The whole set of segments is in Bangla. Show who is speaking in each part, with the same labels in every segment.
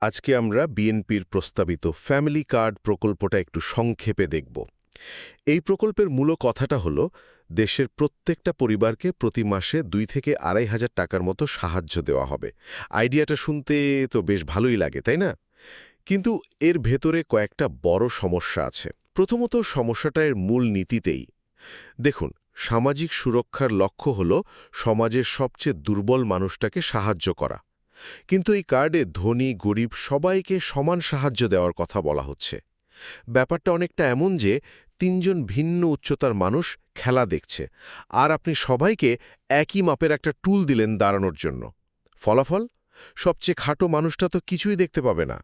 Speaker 1: আজকে আমরা বিএনপির প্রস্তাবিত ফ্যামিলি কার্ড প্রকল্পটা একটু সংক্ষেপে দেখব। এই প্রকল্পের মূল কথাটা হলো দেশের প্রত্যেকটা পরিবারকে প্রতি মাসে 2 থেকে 2,500 টাকার মতো সাহায্য দেওয়া হবে। আইডিয়াটা শুনতে তো বেশ ভালোই লাগে, তাই না? কিন্তু এর ভেতরে কয়েকটা বড় সমস্যা আছে। প্রথমত সমস্যাটা এর মূল নীতিতেই। দেখুন, সামাজিক সুরক্ষার লক্ষ্য হল সমাজের সবচেয়ে দুর্বল মানুষটাকে সাহায্য করা। কিন্তু এই কার্ডে ধনী গরিব সবাইকে সমান সাহায্য দেওয়ার কথা বলা হচ্ছে। ব্যাপারটা অনেকটা এমন যে 3জন ভিন্ন উচ্চতার মানুষ খেলা দেখছে, আর আপনি সবাইকে একই মাপের একটা টুল দিলেন দাঁড়ানোর জন্য। ফলাফল, সবচেয়ে খাটো মানুষটা তো কিছুই দেখতে পাবে না।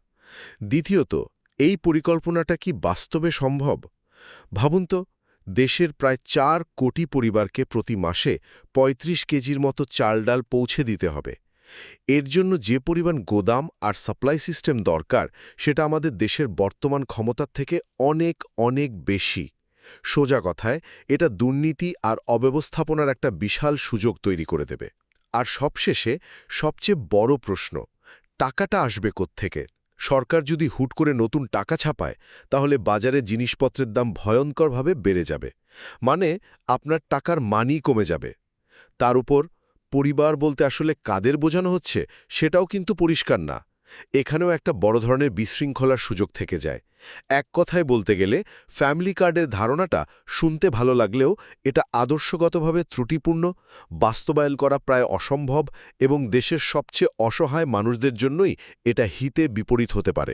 Speaker 1: দ্বিতীয়ত, এই পরিকল্পনাটা কি বাস্তবে সম্ভব? ভাবুন তো, দেশের প্রায় 4 কোটি পরিবারকে প্রতি মাসে 35 কেজির মতো চাল ডাল পৌঁছে দিতে হবে। এর জন্য যে পরিমাণ গোদাম আর সাপ্লাই সিস্টেম দরকার, সেটা আমাদের দেশের বর্তমান ক্ষমতার থেকে অনেক অনেক বেশি। সোজা কথায়, এটা দুর্নীতি আর অব্যবস্থাপনার একটা বিশাল সুযোগ তৈরি করে দেবে। আর সবশেষে সবচেয়ে বড় প্রশ্ন, টাকাটা আসবে কোত্থেকে? সরকার যদি হুট করে নতুন টাকা ছাপায়, তাহলে বাজারে জিনিসপত্রের দাম ভয়ঙ্করভাবে বেড়ে যাবে। মানে, আপনার টাকার মানই কমে যাবে। তার উপর পরিবার বলতে আসলে কাদের বোঝানো হচ্ছে, সেটাও কিন্তু পরিষ্কার না। এখানেও একটা বড় ধরনের বিশৃঙ্খলার সুযোগ থেকে যায়। এক কথায় বলতে গেলে, ফ্যামিলি কার্ডের ধারণাটা শুনতে ভালো লাগলেও এটা আদর্শগতভাবে ত্রুটিপূর্ণ, বাস্তবায়ন করা প্রায় অসম্ভব, এবং দেশের সবচেয়ে অসহায় মানুষদের জন্যই এটা হিতে বিপরীত হতে পারে।